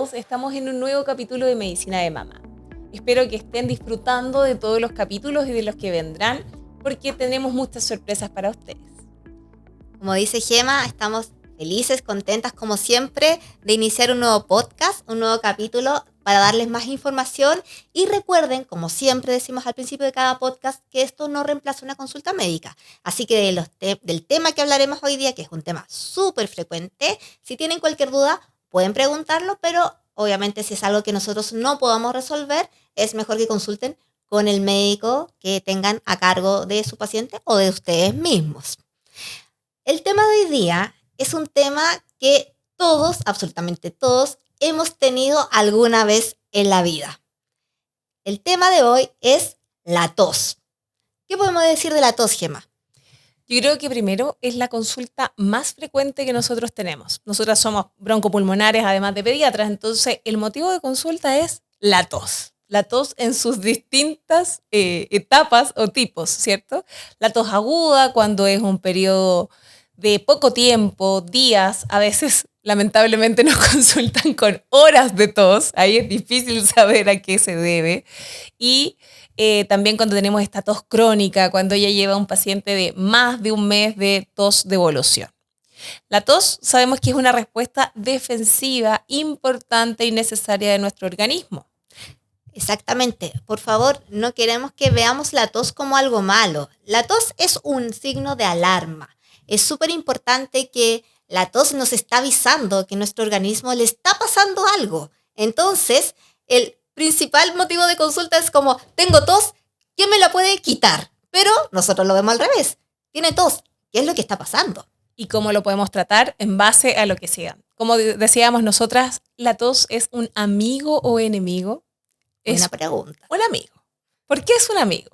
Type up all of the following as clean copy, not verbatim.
todos, estamos en un nuevo capítulo de Medicina de Mamá. Espero que estén disfrutando de todos los capítulos y de los que vendrán, porque tenemos muchas sorpresas para ustedes. Como dice Gema, estamos felices, contentas como siempre de iniciar un nuevo podcast, un nuevo capítulo para darles más información. Y recuerden, como siempre decimos al principio de cada podcast, que esto no reemplaza una consulta médica. Así que del tema que hablaremos hoy día, que es un tema súper frecuente, si tienen cualquier duda pueden preguntarlo, pero obviamente si es algo que nosotros no podamos resolver, es mejor que consulten con el médico que tengan a cargo de su paciente o de ustedes mismos. El tema de hoy día es un tema que todos, absolutamente todos, hemos tenido alguna vez en la vida. El tema de hoy es la tos. ¿Qué podemos decir de la tos, Gema? Yo creo que primero es la consulta más frecuente que nosotros tenemos. Nosotras somos broncopulmonares, además de pediatras, entonces el motivo de consulta es la tos. La tos en sus distintas etapas o tipos, ¿cierto? La tos aguda, cuando es un periodo de poco tiempo, días, a veces lamentablemente nos consultan con horas de tos, ahí es difícil saber a qué se debe. Y también cuando tenemos esta tos crónica, cuando ya lleva un paciente de más de un mes de tos de evolución. La tos sabemos que es una respuesta defensiva importante y necesaria de nuestro organismo. Exactamente. Por favor, no queremos que veamos la tos como algo malo. La tos es un signo de alarma. Es súper importante que la tos nos está avisando que nuestro organismo le está pasando algo. Entonces, el principal motivo de consulta es como, tengo tos, ¿quién me la puede quitar? Pero nosotros lo vemos al revés. Tiene tos, ¿qué es lo que está pasando? Y cómo lo podemos tratar en base a lo que sea. Como decíamos nosotras, ¿la tos es un amigo o enemigo? Buena pregunta. Un amigo. ¿Por qué es un amigo?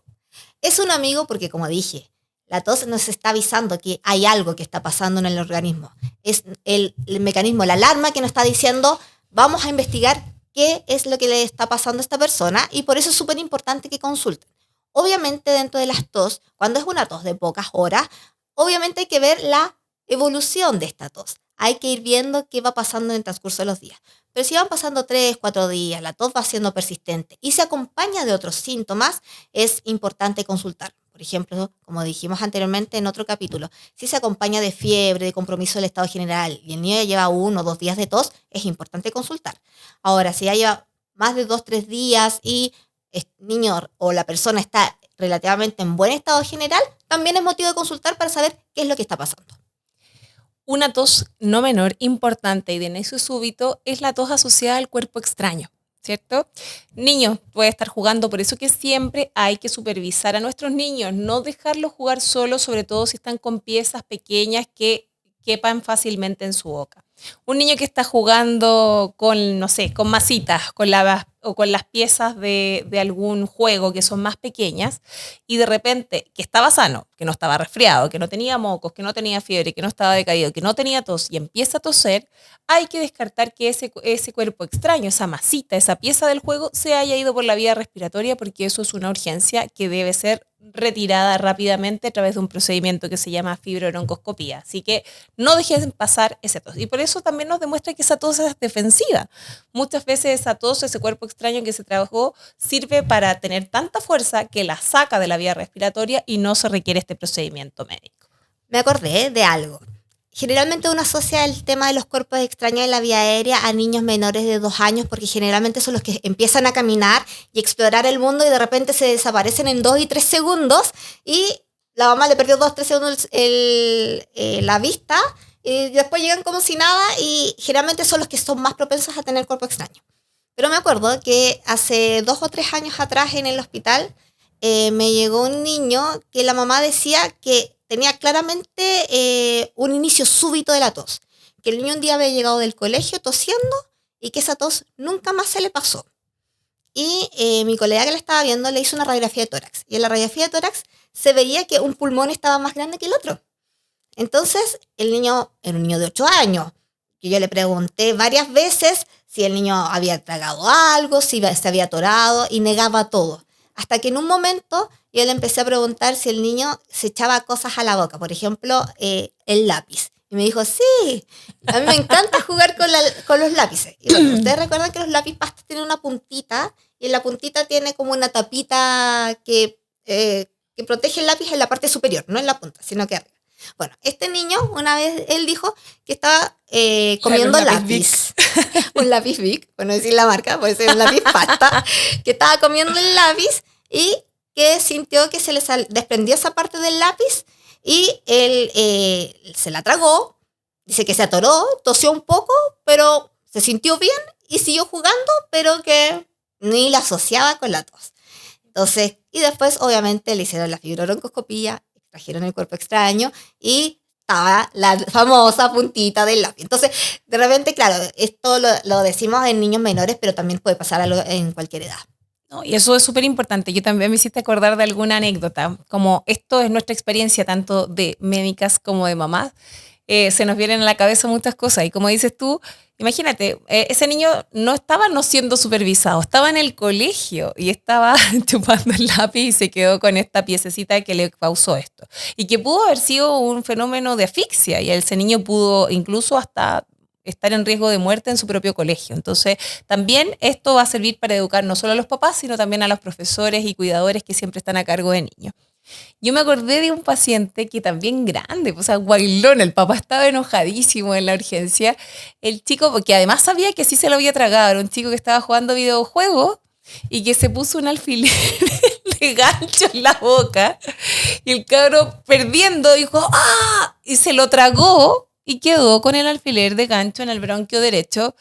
Es un amigo porque, como dije, la tos nos está avisando que hay algo que está pasando en el organismo. Es el mecanismo, la alarma que nos está diciendo, vamos a investigar qué es lo que le está pasando a esta persona, y por eso es súper importante que consulten. Obviamente, dentro de las tos, cuando es una tos de pocas horas, obviamente hay que ver la evolución de esta tos. Hay que ir viendo qué va pasando en el transcurso de los días. Pero si van pasando 3, 4 días, la tos va siendo persistente y se acompaña de otros síntomas, es importante consultar. Por ejemplo, como dijimos anteriormente en otro capítulo, si se acompaña de fiebre, de compromiso del estado general y el niño ya lleva 1 o 2 días de tos, es importante consultar. Ahora, si ya lleva más de 2, 3 días y el niño o la persona está relativamente en buen estado general, también es motivo de consultar para saber qué es lo que está pasando. Una tos no menor, importante y de inicio súbito es la tos asociada al cuerpo extraño, ¿cierto? Niños puede estar jugando, por eso que siempre hay que supervisar a nuestros niños, no dejarlos jugar solos, sobre todo si están con piezas pequeñas que quepan fácilmente en su boca. Un niño que está jugando con, no sé, con masitas, o con las piezas de algún juego que son más pequeñas, y de repente, que estaba sano, que no estaba resfriado, que no tenía mocos, que no tenía fiebre, que no estaba decaído, que no tenía tos, y empieza a toser, hay que descartar que ese cuerpo extraño, esa masita, esa pieza del juego, se haya ido por la vía respiratoria, porque eso es una urgencia que debe ser retirada rápidamente a través de un procedimiento que se llama fibrobroncoscopía. Así que no dejen pasar esa tos. Y por eso también nos demuestra que esa tos es defensiva. Muchas veces esa tos, ese cuerpo extraño que se trabajó, sirve para tener tanta fuerza que la saca de la vía respiratoria y no se requiere este procedimiento médico. Me acordé de algo. Generalmente uno asocia el tema de los cuerpos extraños en la vía aérea a niños menores de 2 años, porque generalmente son los que empiezan a caminar y explorar el mundo y de repente se desaparecen en 2 y 3 segundos y la mamá le perdió 2 o 3 segundos la vista y después llegan como si nada, y generalmente son los que son más propensos a tener cuerpo extraño. Pero me acuerdo que hace 2 o 3 años atrás en el hospital me llegó un niño que la mamá decía que tenía claramente un inicio súbito de la tos. Que el niño un día había llegado del colegio tosiendo y que esa tos nunca más se le pasó. Y mi colega que la estaba viendo le hizo una radiografía de tórax. Y en la radiografía de tórax se veía que un pulmón estaba más grande que el otro. Entonces el niño era un niño de 8 años. Que yo le pregunté varias veces si el niño había tragado algo, si se había atorado, y negaba todo. Hasta que en un momento yo le empecé a preguntar si el niño se echaba cosas a la boca, por ejemplo, el lápiz. Y me dijo, sí, a mí me encanta jugar con los lápices. Y bueno, ustedes recuerdan que los lápiz pastas tienen una puntita, y en la puntita tiene como una tapita que protege el lápiz en la parte superior, no en la punta, sino que arriba. Bueno, este niño, una vez él dijo que estaba comiendo Claro, lápiz. Un lápiz Bic, por no decir la marca, puede ser un lápiz pasta, que estaba comiendo el lápiz y que sintió que se le desprendió esa parte del lápiz y él se la tragó, dice que se atoró, tosió un poco, pero se sintió bien y siguió jugando, pero que ni la asociaba con la tos. Entonces, y después obviamente le hicieron la fibrobroncoscopía, extrajeron el cuerpo extraño y estaba la famosa puntita del lápiz. Entonces, de repente, claro, esto lo decimos en niños menores, pero también puede pasar algo en cualquier edad. No, y eso es súper importante. Yo también me hiciste acordar de alguna anécdota, como esto es nuestra experiencia tanto de médicas como de mamás. Se nos vienen a la cabeza muchas cosas y como dices tú, imagínate, ese niño no estaba no siendo supervisado, estaba en el colegio y estaba chupando el lápiz y se quedó con esta piececita que le causó esto. Y que pudo haber sido un fenómeno de asfixia y ese niño pudo incluso hasta estar en riesgo de muerte en su propio colegio. Entonces, también esto va a servir para educar no solo a los papás, sino también a los profesores y cuidadores que siempre están a cargo de niños. Yo me acordé de un paciente que también grande, o sea, guailón, el papá estaba enojadísimo en la urgencia. El chico, porque además sabía que sí se lo había tragado, era un chico que estaba jugando videojuegos y que se puso un alfiler de gancho en la boca y el cabro perdiendo dijo ¡ah! Y se lo tragó y quedó con el alfiler de gancho en el bronquio derecho,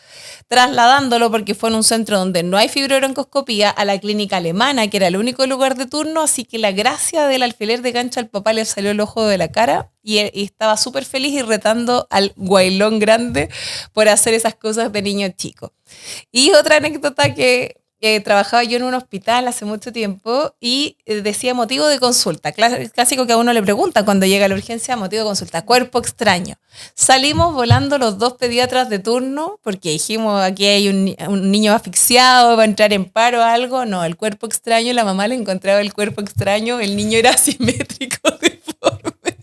trasladándolo porque fue en un centro donde no hay fibrobroncoscopía a la clínica alemana, que era el único lugar de turno, así que la gracia del alfiler de gancho al papá le salió el ojo de la cara y estaba súper feliz y retando al guailón grande por hacer esas cosas de niño chico. Y otra anécdota que trabajaba yo en un hospital hace mucho tiempo y decía motivo de consulta, clásico que a uno le preguntan cuando llega a la urgencia, motivo de consulta, cuerpo extraño. Salimos volando los dos pediatras de turno porque dijimos aquí hay un niño asfixiado, va a entrar en paro o algo. No, el cuerpo extraño, la mamá le encontraba el cuerpo extraño, el niño era asimétrico, deforme.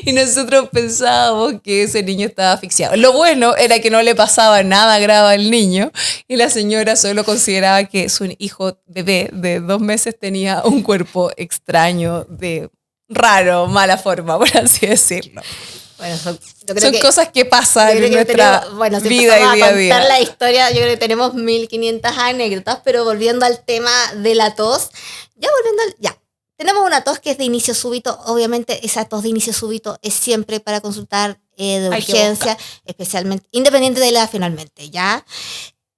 Y nosotros pensábamos que ese niño estaba asfixiado. Lo bueno era que no le pasaba nada grave al niño y la señora solo consideraba que su hijo bebé de 2 meses tenía un cuerpo extraño de raro, mala forma, por así decirlo. Bueno, son cosas que pasan en nuestra vida y día a día. Contar la historia, yo creo que tenemos 1500 anécdotas, pero volviendo al tema de la tos, tenemos una tos que es de inicio súbito. Obviamente esa tos de inicio súbito es siempre para consultar de urgencia, especialmente, independiente de la edad finalmente, ¿ya?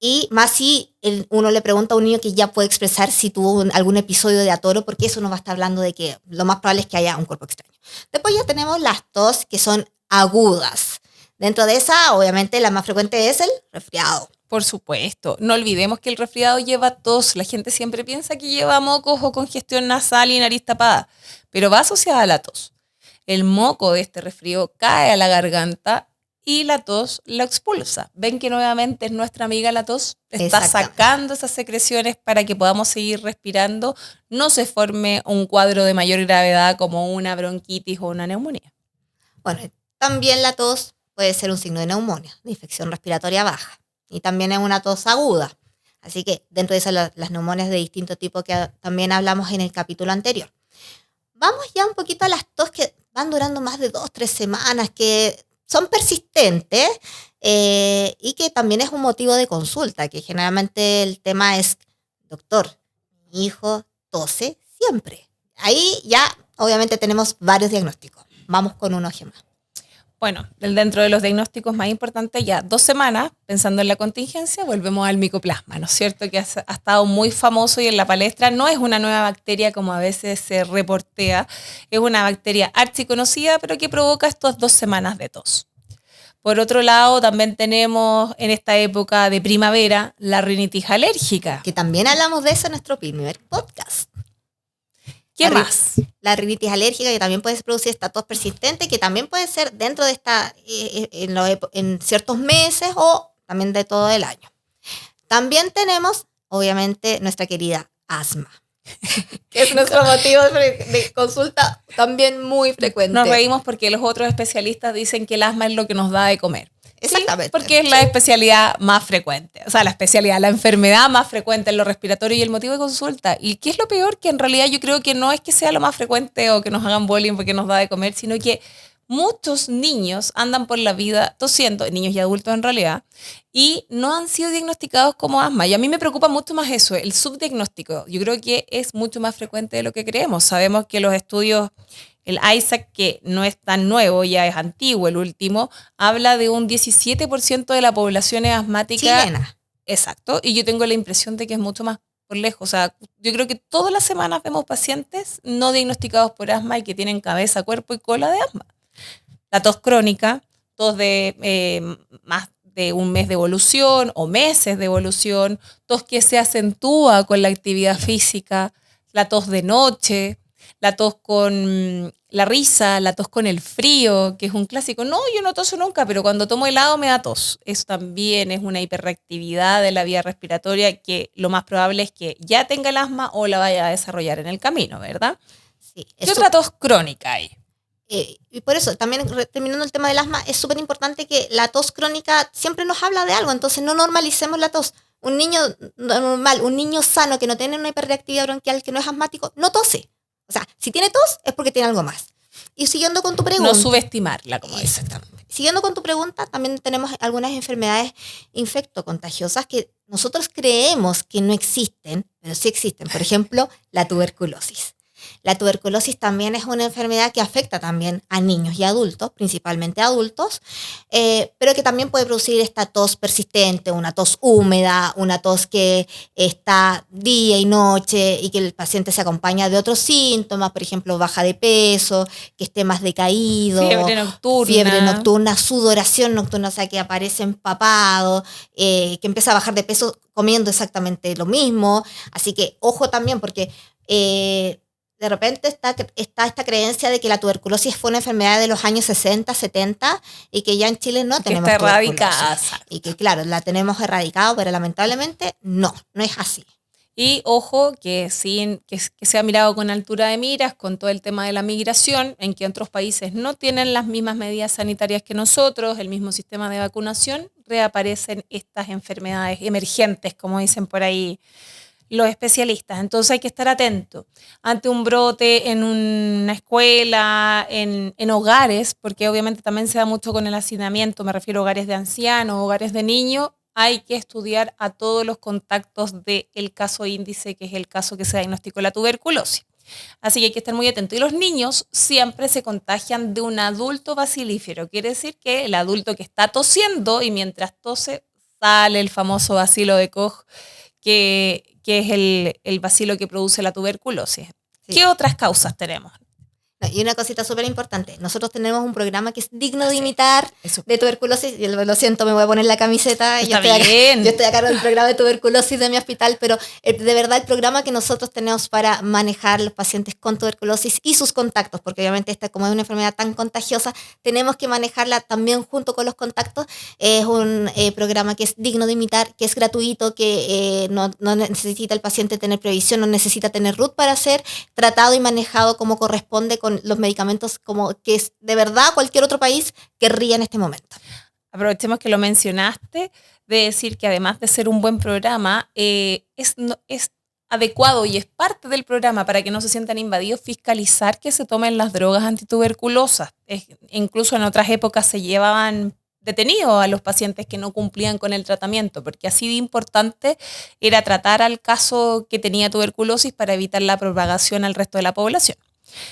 Y más si uno le pregunta a un niño que ya puede expresar si tuvo algún episodio de atoro, porque eso nos va a estar hablando de que lo más probable es que haya un cuerpo extraño. Después ya tenemos las tos que son agudas. Dentro de esa, obviamente, la más frecuente es el resfriado. Por supuesto. No olvidemos que el resfriado lleva tos. La gente siempre piensa que lleva mocos o congestión nasal y nariz tapada, pero va asociada a la tos. El moco de este resfrío cae a la garganta y la tos lo expulsa. ¿Ven que nuevamente es nuestra amiga la tos? Está sacando esas secreciones para que podamos seguir respirando, no se forme un cuadro de mayor gravedad como una bronquitis o una neumonía. Bueno, también la tos puede ser un signo de neumonía, de infección respiratoria baja. Y también es una tos aguda. Así que dentro de eso las neumonias de distinto tipo que también hablamos en el capítulo anterior. Vamos ya un poquito a las tos que van durando más de 2-3 semanas, que son persistentes y que también es un motivo de consulta, que generalmente el tema es, doctor, mi hijo tose siempre. Ahí ya obviamente tenemos varios diagnósticos. Vamos con uno más. Bueno, dentro de los diagnósticos más importantes, ya 2 semanas, pensando en la contingencia, volvemos al micoplasma, ¿no es cierto? Que ha estado muy famoso y en la palestra no es una nueva bacteria como a veces se reportea, es una bacteria archiconocida, pero que provoca estas 2 semanas de tos. Por otro lado, también tenemos en esta época de primavera la rinitis alérgica. Que también hablamos de eso en nuestro primer podcast. ¿Qué más? La rinitis alérgica, que también puede producir esta tos persistente, que también puede ser dentro de esta en ciertos meses o también de todo el año. También tenemos, obviamente, nuestra querida asma. que es nuestro motivo de consulta también muy frecuente. Nos reímos porque los otros especialistas dicen que el asma es lo que nos da de comer. Exactamente. Sí, porque es la especialidad más frecuente. O sea, la enfermedad más frecuente en lo respiratorio y el motivo de consulta. ¿Y qué es lo peor? Que en realidad yo creo que no es que sea lo más frecuente o que nos hagan bullying porque nos da de comer, sino que muchos niños andan por la vida tosiendo, niños y adultos en realidad, y no han sido diagnosticados como asma. Y a mí me preocupa mucho más eso, el subdiagnóstico. Yo creo que es mucho más frecuente de lo que creemos. Sabemos que los estudios, el ISAC, que no es tan nuevo, ya es antiguo, el último, habla de un 17% de la población es asmática. Chilena. Exacto, y yo tengo la impresión de que es mucho más por lejos. O sea, yo creo que todas las semanas vemos pacientes no diagnosticados por asma y que tienen cabeza, cuerpo y cola de asma. La tos crónica, tos de más de un mes de evolución o meses de evolución, tos que se acentúa con la actividad física, la tos de noche, la tos con la risa, la tos con el frío, que es un clásico. No, yo no toso nunca, pero cuando tomo helado me da tos. Eso también es una hiperreactividad de la vía respiratoria que lo más probable es que ya tenga el asma o la vaya a desarrollar en el camino, ¿verdad? Sí, ¿Qué otra tos crónica hay? Y por eso, también terminando el tema del asma, es súper importante que la tos crónica siempre nos habla de algo, entonces no normalicemos la tos. Un niño normal, un niño sano que no tiene una hiperreactividad bronquial, que no es asmático, no tose. O sea, si tiene tos es porque tiene algo más. Y siguiendo con tu pregunta... No subestimarla, como dices. Siguiendo con tu pregunta, también tenemos algunas enfermedades infectocontagiosas que nosotros creemos que no existen, pero sí existen. Por ejemplo, la tuberculosis. La tuberculosis también es una enfermedad que afecta también a niños y adultos, principalmente adultos, pero que también puede producir esta tos persistente, una tos húmeda, una tos que está día y noche y que el paciente se acompaña de otros síntomas, por ejemplo, baja de peso, que esté más decaído, fiebre nocturna, sudoración nocturna, o sea, que aparece empapado, que empieza a bajar de peso comiendo exactamente lo mismo. Así que ojo también porque... de repente está esta creencia de que la tuberculosis fue una enfermedad de los años 60, 70 y que ya en Chile no tenemos tuberculosis. Está erradicada. Y que claro, la tenemos erradicada, pero lamentablemente no es así. Y ojo que se ha mirado con altura de miras con todo el tema de la migración, en que otros países no tienen las mismas medidas sanitarias que nosotros, el mismo sistema de vacunación, reaparecen estas enfermedades emergentes, como dicen por ahí los especialistas. Entonces hay que estar atento ante un brote en una escuela, en hogares, porque obviamente también se da mucho con el hacinamiento, me refiero a hogares de ancianos, hogares de niños. Hay que estudiar a todos los contactos del caso índice, que es el caso que se diagnosticó la tuberculosis. Así que hay que estar muy atento. Y los niños siempre se contagian de un adulto bacilífero. Quiere decir que el adulto que está tosiendo y mientras tose sale el famoso bacilo de Koch, que es el bacilo que produce la tuberculosis. Sí. ¿Qué otras causas tenemos? Y una cosita súper importante, nosotros tenemos un programa que es digno de imitar de tuberculosis, y lo siento, me voy a poner la camiseta, yo estoy a cargo del programa de tuberculosis de mi hospital, pero de verdad el programa que nosotros tenemos para manejar los pacientes con tuberculosis y sus contactos, porque obviamente esta como es una enfermedad tan contagiosa, tenemos que manejarla también junto con los contactos, es un programa que es digno de imitar, que es gratuito, que no necesita el paciente tener previsión, no necesita tener RUT para ser tratado y manejado como corresponde con los medicamentos como que es de verdad cualquier otro país querría en este momento. Aprovechemos que lo mencionaste, de decir que además de ser un buen programa, es adecuado y es parte del programa para que no se sientan invadidos fiscalizar que se tomen las drogas antituberculosas. Incluso en otras épocas se llevaban detenidos a los pacientes que no cumplían con el tratamiento, porque así de importante era tratar al caso que tenía tuberculosis para evitar la propagación al resto de la población.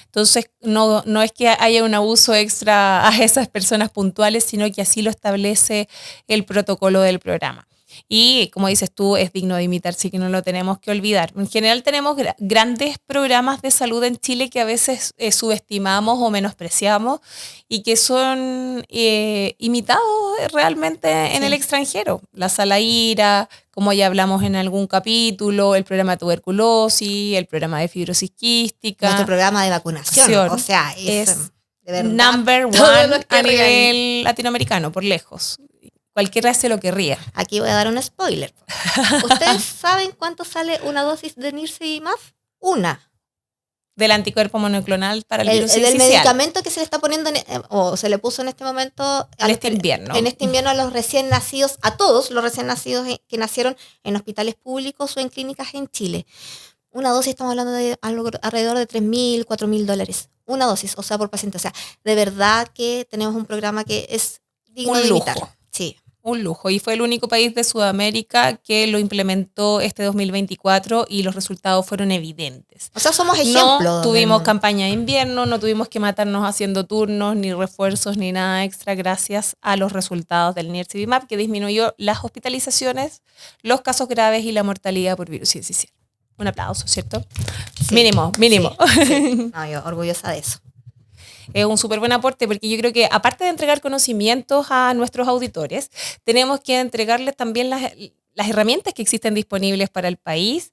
Entonces, no es que haya un abuso extra a esas personas puntuales, sino que así lo establece el protocolo del programa. Y como dices tú, es digno de imitar, sí que no lo tenemos que olvidar. En general tenemos grandes programas de salud en Chile que a veces subestimamos o menospreciamos y que son imitados realmente en el extranjero. La Sala IRA, como ya hablamos en algún capítulo, el programa de tuberculosis, el programa de fibrosis quística. Nuestro programa de vacunación. O sea, es de verdad, number one a nivel latinoamericano, por lejos. Cualquiera se lo querría. Aquí voy a dar un spoiler. ¿Ustedes saben cuánto sale una dosis de Nirse y MAF? Una. Del anticuerpo monoclonal para el virus Del incisional. medicamento que se le está poniendo, o se le puso en este momento, En este invierno. En este invierno a los recién nacidos, a todos los recién nacidos que nacieron en hospitales públicos o en clínicas en Chile. Una dosis, estamos hablando de alrededor de $3,000, $4,000. Una dosis, o sea, por paciente. O sea, de verdad que tenemos un programa que es digno Un de lujo. imitar. Sí. Un lujo. Y fue el único país de Sudamérica que lo implementó este 2024 y los resultados fueron evidentes. O sea, somos ejemplos. No tuvimos campaña de invierno, no tuvimos que matarnos haciendo turnos, ni refuerzos, ni nada extra, gracias a los resultados del nirsevimab, que disminuyó las hospitalizaciones, los casos graves y la mortalidad por virus incisional. Un aplauso, ¿cierto? Sí, mínimo. Sí. No, yo orgullosa de eso. Es un súper buen aporte porque yo creo que aparte de entregar conocimientos a nuestros auditores, tenemos que entregarles también las herramientas que existen disponibles para el país,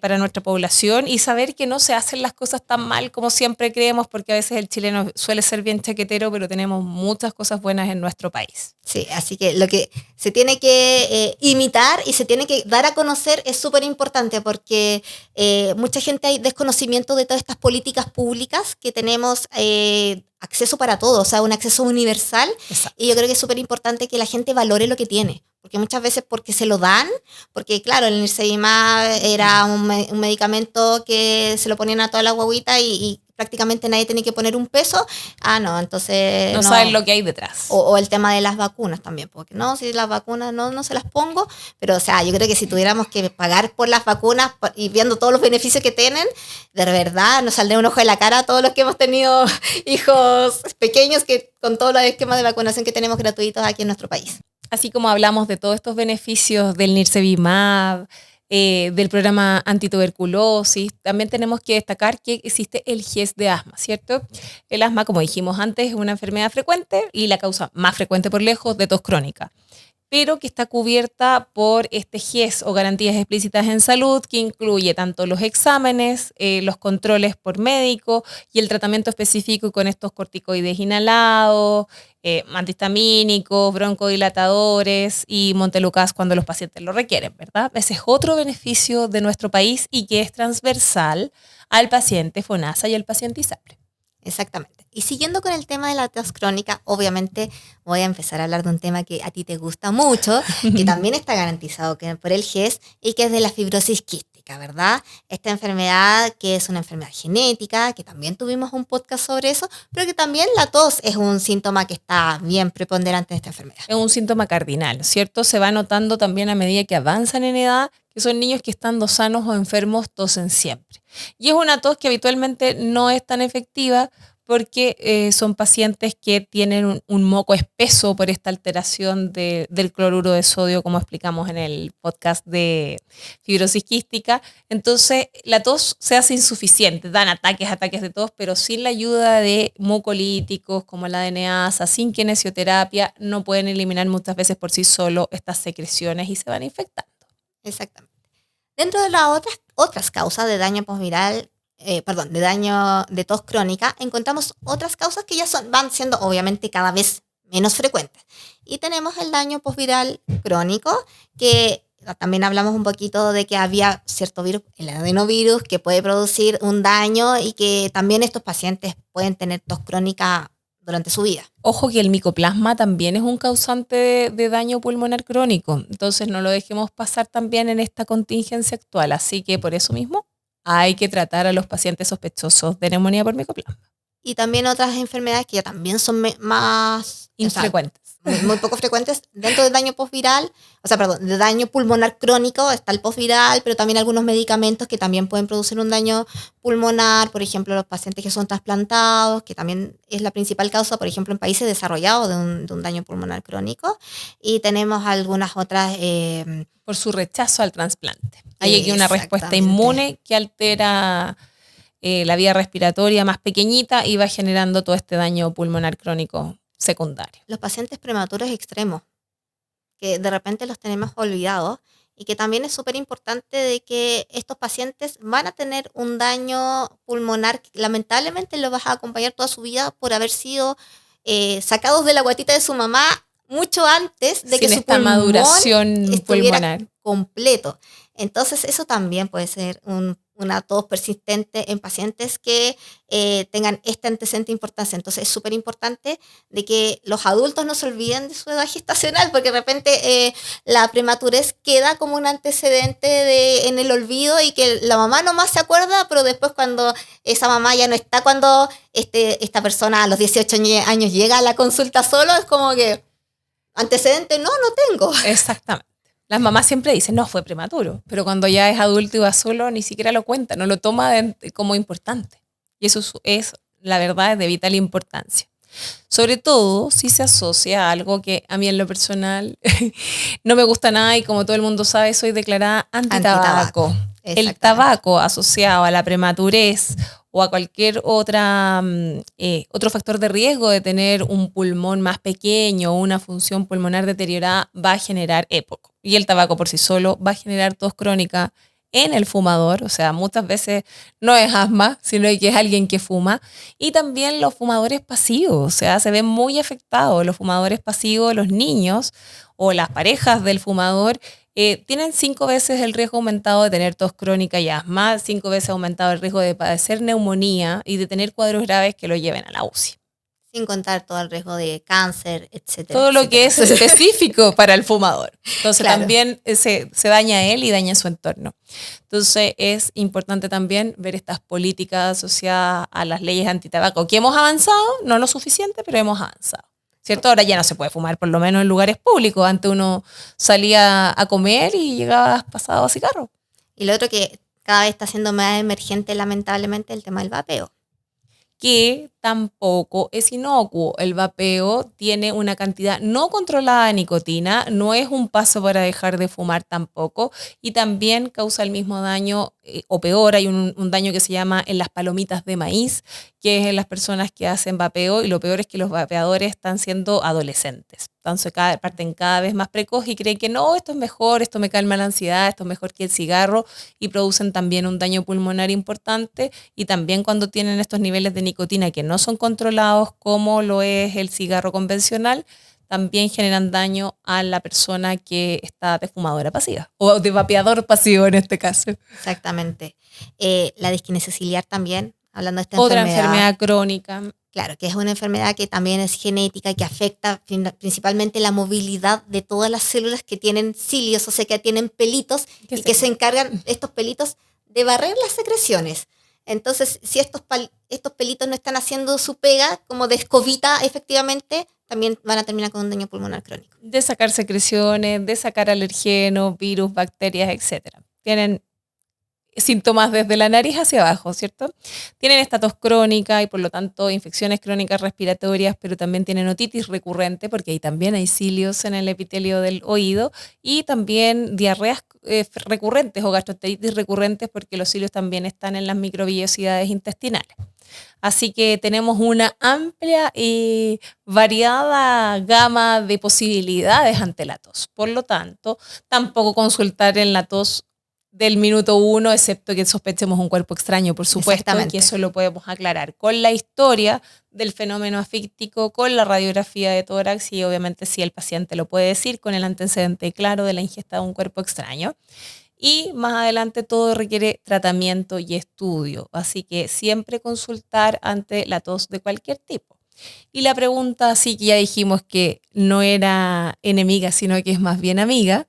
para nuestra población y saber que no se hacen las cosas tan mal como siempre creemos, porque a veces el chileno suele ser bien chaquetero, pero tenemos muchas cosas buenas en nuestro país. Sí, así que lo que se tiene que imitar y se tiene que dar a conocer es súper importante porque mucha gente hay desconocimiento de todas estas políticas públicas que tenemos acceso para todos, o sea, un acceso universal. Exacto. Y yo creo que es súper importante que la gente valore lo que tiene. Porque muchas veces porque se lo dan, porque claro, el nirsevimab era un medicamento que se lo ponían a toda la guaguita y prácticamente nadie tenía que poner un peso. No, entonces... No saben lo que hay detrás. O el tema de las vacunas también, porque no, si las vacunas no se las pongo, pero o sea, yo creo que si tuviéramos que pagar por las vacunas y viendo todos los beneficios que tienen, de verdad nos saldría un ojo de la cara a todos los que hemos tenido hijos pequeños que con todos los esquemas de vacunación que tenemos gratuitos aquí en nuestro país. Así como hablamos de todos estos beneficios del nirsevimab, del programa antituberculosis, también tenemos que destacar que existe el GES de asma, ¿cierto? El asma, como dijimos antes, es una enfermedad frecuente y la causa más frecuente por lejos de tos crónica, pero que está cubierta por este GES o garantías explícitas en salud, que incluye tanto los exámenes, los controles por médico y el tratamiento específico con estos corticoides inhalados, antihistamínicos, broncodilatadores y montelukast cuando los pacientes lo requieren, ¿verdad? Ese es otro beneficio de nuestro país y que es transversal al paciente FONASA y al paciente ISAPRE. Exactamente. Y siguiendo con el tema de la tos crónica, obviamente voy a empezar a hablar de un tema que a ti te gusta mucho, que también está garantizado por el GES y que es de la fibrosis quística, ¿verdad? Esta enfermedad que es una enfermedad genética, que también tuvimos un podcast sobre eso, pero que también la tos es un síntoma que está bien preponderante en esta enfermedad. Es un síntoma cardinal, ¿cierto? Se va notando también a medida que avanzan en edad, que son niños que estando sanos o enfermos tosen siempre. Y es una tos que habitualmente no es tan efectiva porque son pacientes que tienen un moco espeso por esta alteración del cloruro de sodio, como explicamos en el podcast de fibrosis quística. Entonces, la tos se hace insuficiente, dan ataques de tos, pero sin la ayuda de mucolíticos como la DNAsa, sin kinesioterapia, no pueden eliminar muchas veces por sí solo estas secreciones y se van infectando. Exactamente. Dentro de las otras causas de daño postviral, de daño de tos crónica, encontramos otras causas que ya van siendo obviamente cada vez menos frecuentes. Y tenemos el daño postviral crónico, que también hablamos un poquito de que había cierto virus, el adenovirus, que puede producir un daño y que también estos pacientes pueden tener tos crónica durante su vida. Ojo que el micoplasma también es un causante de daño pulmonar crónico, entonces no lo dejemos pasar también en esta contingencia actual, así que por eso mismo hay que tratar a los pacientes sospechosos de neumonía por micoplasma. Y también otras enfermedades que ya también son más infrecuentes. Muy poco frecuentes dentro del daño postviral, de daño pulmonar crónico está el postviral, pero también algunos medicamentos que también pueden producir un daño pulmonar, por ejemplo, los pacientes que son trasplantados, que también es la principal causa, por ejemplo, en países desarrollados de un daño pulmonar crónico. Y tenemos algunas otras... por su rechazo al trasplante. Hay aquí una respuesta inmune que altera la vía respiratoria más pequeñita y va generando todo este daño pulmonar crónico secundario. Los pacientes prematuros extremos, que de repente los tenemos olvidados y que también es súper importante de que estos pacientes van a tener un daño pulmonar que lamentablemente lo vas a acompañar toda su vida por haber sido sacados de la guatita de su mamá mucho antes de que su maduración pulmonar completo. Entonces eso también puede ser un una tos persistente en pacientes que tengan este antecedente de importancia. Entonces es súper importante de que los adultos no se olviden de su edad gestacional, porque de repente la prematurez queda como un antecedente en el olvido y que la mamá nomás se acuerda, pero después cuando esa mamá ya no está, cuando esta persona a los 18 años llega a la consulta solo, es como que antecedente no tengo. Exactamente. Las mamás siempre dicen, no, fue prematuro, pero cuando ya es adulto y va solo, ni siquiera lo cuenta, no lo toma como importante. Y eso es, la verdad, es de vital importancia. Sobre todo si se asocia a algo que a mí en lo personal no me gusta nada y como todo el mundo sabe, soy declarada antitabaco. El tabaco asociado a la prematurez o a cualquier otro factor de riesgo de tener un pulmón más pequeño o una función pulmonar deteriorada va a generar EPOC. Y el tabaco por sí solo va a generar tos crónica en el fumador, o sea, muchas veces no es asma, sino que es alguien que fuma. Y también los fumadores pasivos, o sea, se ven muy afectados. Los fumadores pasivos, los niños o las parejas del fumador, tienen 5 veces el riesgo aumentado de tener tos crónica y asma, 5 veces aumentado el riesgo de padecer neumonía y de tener cuadros graves que lo lleven a la UCI. Sin contar todo el riesgo de cáncer, etcétera. Todo lo que es específico para el fumador. Entonces Claro. también se daña a él y daña a su entorno. Entonces es importante también ver estas políticas asociadas a las leyes antitabaco, que hemos avanzado, no lo suficiente, pero hemos avanzado. ¿Cierto? Ahora ya no se puede fumar, por lo menos en lugares públicos. Antes uno salía a comer y llegaba pasado a cigarro. Y lo otro que cada vez está siendo más emergente, lamentablemente, el tema del vapeo. Que tampoco es inocuo. El vapeo tiene una cantidad no controlada de nicotina, no es un paso para dejar de fumar tampoco, y también causa el mismo daño, o peor, hay un daño que se llama en las palomitas de maíz, que es en las personas que hacen vapeo, y lo peor es que los vapeadores están siendo adolescentes. Entonces parten cada vez más precoz y creen que no, esto es mejor, esto me calma la ansiedad, esto es mejor que el cigarro, y producen también un daño pulmonar importante, y también cuando tienen estos niveles de nicotina que no son controlados como lo es el cigarro convencional, también generan daño a la persona que está de fumadora pasiva o de vapeador pasivo en este caso. Exactamente. La disquinesia ciliar también, hablando de esta Otra enfermedad crónica. Claro, que es una enfermedad que también es genética y que afecta principalmente la movilidad de todas las células que tienen cilios, o sea, que tienen pelitos y que se encargan estos pelitos de barrer las secreciones. Entonces, si estos pelitos no están haciendo su pega como de escobita efectivamente, también van a terminar con un daño pulmonar crónico. De sacar secreciones, de sacar alergenos, virus, bacterias, etc. Tienen síntomas desde la nariz hacia abajo, ¿cierto? Tienen esta tos crónica y por lo tanto infecciones crónicas respiratorias, pero también tienen otitis recurrente porque ahí también hay cilios en el epitelio del oído, y también diarreas recurrentes o gastroenteritis recurrentes porque los cilios también están en las microvillosidades intestinales. Así que tenemos una amplia y variada gama de posibilidades ante la tos. Por lo tanto, tampoco consultar en la tos del minuto 1, excepto que sospechemos un cuerpo extraño, por supuesto, que eso lo podemos aclarar con la historia del fenómeno asfíctico, con la radiografía de tórax y obviamente si el paciente lo puede decir, con el antecedente claro de la ingesta de un cuerpo extraño. Y más adelante todo requiere tratamiento y estudio, así que siempre consultar ante la tos de cualquier tipo. Y la pregunta, sí que ya dijimos que no era enemiga, sino que es más bien amiga.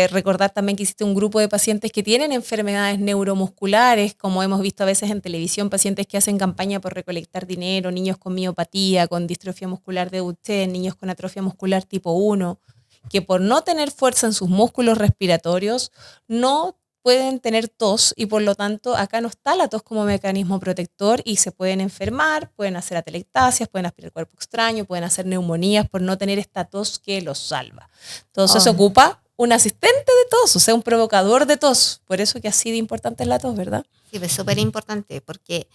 Recordar también que existe un grupo de pacientes que tienen enfermedades neuromusculares, como hemos visto a veces en televisión, pacientes que hacen campaña por recolectar dinero, niños con miopatía, con distrofia muscular de Duchenne, niños con atrofia muscular tipo 1, que por no tener fuerza en sus músculos respiratorios no pueden tener tos y por lo tanto acá no está la tos como mecanismo protector y se pueden enfermar, pueden hacer atelectasias, pueden aspirar cuerpo extraño, pueden hacer neumonías por no tener esta tos que los salva. Entonces se ocupa un asistente de tos, o sea, un provocador de tos. Por eso que así de importante es la tos, ¿verdad? Sí, es súper importante porque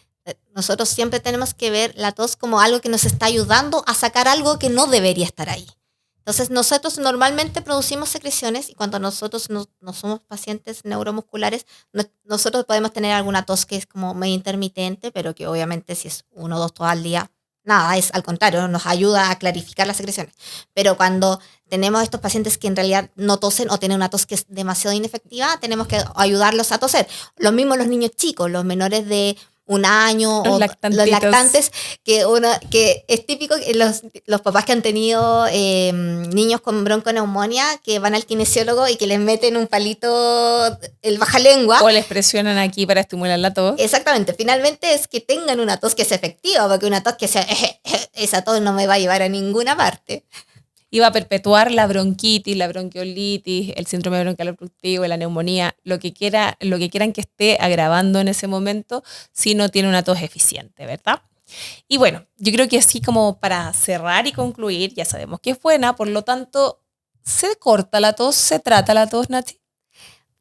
nosotros siempre tenemos que ver la tos como algo que nos está ayudando a sacar algo que no debería estar ahí. Entonces, nosotros normalmente producimos secreciones y cuando nosotros no somos pacientes neuromusculares, nosotros podemos tener alguna tos que es como medio intermitente, pero que obviamente si es 1 o 2 tos al día, nada, es al contrario, nos ayuda a clarificar las secreciones. Pero cuando tenemos estos pacientes que en realidad no tosen o tienen una tos que es demasiado inefectiva, tenemos que ayudarlos a toser. Lo mismo los niños chicos, los menores de 1 año Los o lactantitos. los lactantes, que es típico que los papás que han tenido niños con bronconeumonía que van al kinesiólogo y que les meten un palito, el bajalengua. O les presionan aquí para estimular la tos. Exactamente, finalmente es que tengan una tos que sea efectiva, porque una tos que sea, esa tos no me va a llevar a ninguna parte. Y va a perpetuar la bronquitis, la bronquiolitis, el síndrome bronquial obstructivo, la neumonía, lo que quieran que esté agravando en ese momento si no tiene una tos eficiente, ¿verdad? Y bueno, yo creo que así como para cerrar y concluir, ya sabemos que es buena, por lo tanto, ¿se corta la tos? ¿Se trata la tos, Nati?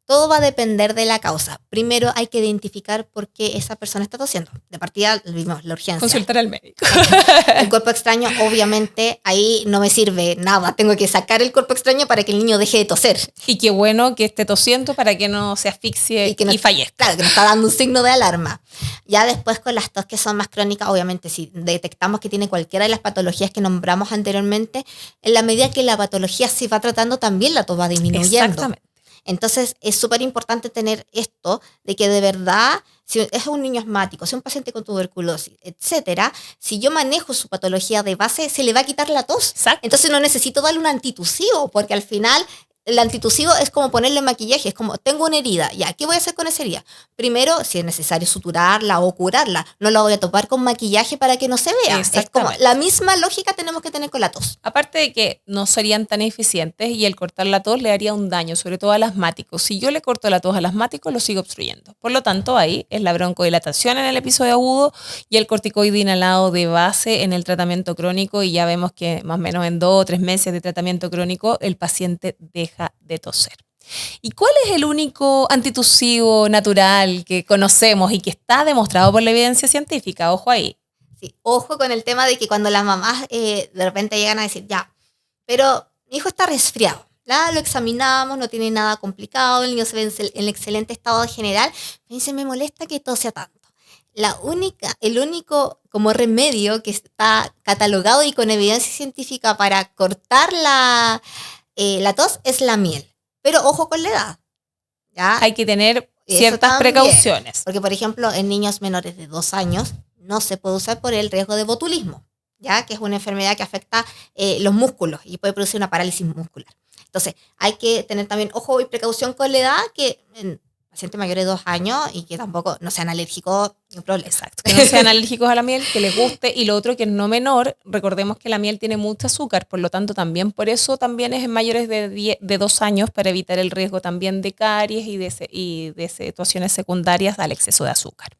Todo va a depender de la causa. Primero hay que identificar por qué esa persona está tosiendo. De partida, vimos la urgencia. Consultar al médico. El cuerpo extraño, obviamente, ahí no me sirve nada. Tengo que sacar el cuerpo extraño para que el niño deje de toser. Y qué bueno que esté tosiendo para que no se asfixie y fallezca. Claro, que nos está dando un signo de alarma. Ya después con las tos que son más crónicas, obviamente, si detectamos que tiene cualquiera de las patologías que nombramos anteriormente, en la medida que la patología se va tratando, también la tos va disminuyendo. Exactamente. Entonces, es súper importante tener esto de que de verdad, si es un niño asmático, si es un paciente con tuberculosis, etcétera, si yo manejo su patología de base, se le va a quitar la tos. Exacto. Entonces, no necesito darle un antitusivo, porque al final el antitusivo es como ponerle maquillaje, es como, tengo una herida, ya, ¿qué voy a hacer con esa herida? Primero, si es necesario suturarla o curarla, no la voy a topar con maquillaje para que no se vea. Es como la misma lógica tenemos que tener con la tos. Aparte de que no serían tan eficientes y el cortar la tos le haría un daño, sobre todo al asmático. Si yo le corto la tos al asmático, lo sigo obstruyendo. Por lo tanto, ahí es la broncodilatación en el episodio agudo y el corticoide inhalado de base en el tratamiento crónico, y ya vemos que más o menos en 2 o 3 meses de tratamiento crónico el paciente deja de toser. ¿Y cuál es el único antitusivo natural que conocemos y que está demostrado por la evidencia científica? Ojo ahí. Sí, ojo con el tema de que cuando las mamás de repente llegan a decir, ya, pero mi hijo está resfriado, ¿ya? Lo examinamos, no tiene nada complicado, el niño se ve en excelente estado general, me dice, me molesta que tose tanto. El único como remedio que está catalogado y con evidencia científica para cortar la tos es la miel. Pero ojo con la edad, ¿ya? Hay que tener ciertas precauciones. Porque, por ejemplo, en niños menores de 2 años no se puede usar por el riesgo de botulismo, ¿ya? Que es una enfermedad que afecta los músculos y puede producir una parálisis muscular. Entonces, hay que tener también ojo y precaución con la edad, que en pacientes mayores de 2 años y que tampoco no sean alérgicos, ni un problema. Exacto, que no sean alérgicos a la miel, que les guste, y lo otro que es no menor, recordemos que la miel tiene mucho azúcar, por lo tanto también por eso también es en mayores de 2 años, para evitar el riesgo también de caries y de situaciones secundarias al exceso de azúcar.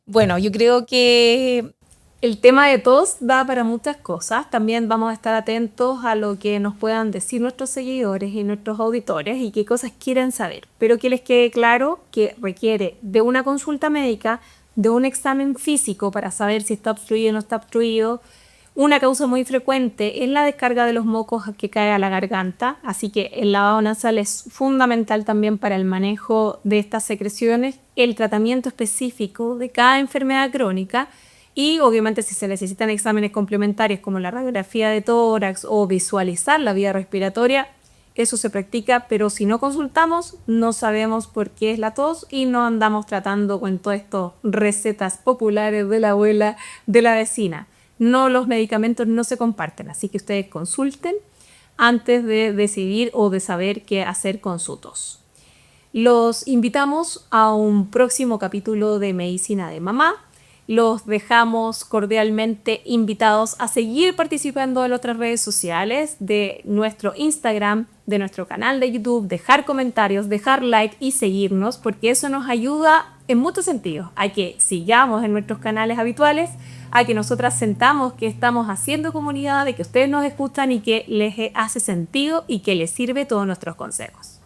Bueno, yo creo que el tema de tos da para muchas cosas. También vamos a estar atentos a lo que nos puedan decir nuestros seguidores y nuestros auditores y qué cosas quieren saber. Pero que les quede claro que requiere de una consulta médica, de un examen físico para saber si está obstruido o no está obstruido. Una causa muy frecuente es la descarga de los mocos que cae a la garganta, así que el lavado nasal es fundamental también para el manejo de estas secreciones, el tratamiento específico de cada enfermedad crónica. Y obviamente si se necesitan exámenes complementarios como la radiografía de tórax o visualizar la vía respiratoria, eso se practica, pero si no consultamos no sabemos por qué es la tos y no andamos tratando con todas estas recetas populares de la abuela, de la vecina. No, los medicamentos no se comparten, así que ustedes consulten antes de decidir o de saber qué hacer con su tos. Los invitamos a un próximo capítulo de Medicina de Mamá. Los dejamos cordialmente invitados a seguir participando en otras redes sociales, de nuestro Instagram, de nuestro canal de YouTube, dejar comentarios, dejar like y seguirnos, porque eso nos ayuda en muchos sentidos, a que sigamos en nuestros canales habituales, a que nosotras sentamos que estamos haciendo comunidad, de que ustedes nos escuchan y que les hace sentido y que les sirve todos nuestros consejos.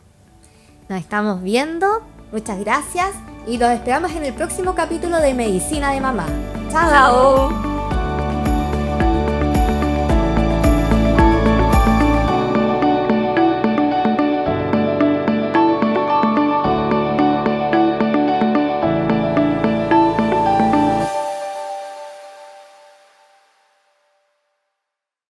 Nos estamos viendo. Muchas gracias y los esperamos en el próximo capítulo de Medicina de Mamá. ¡Chao!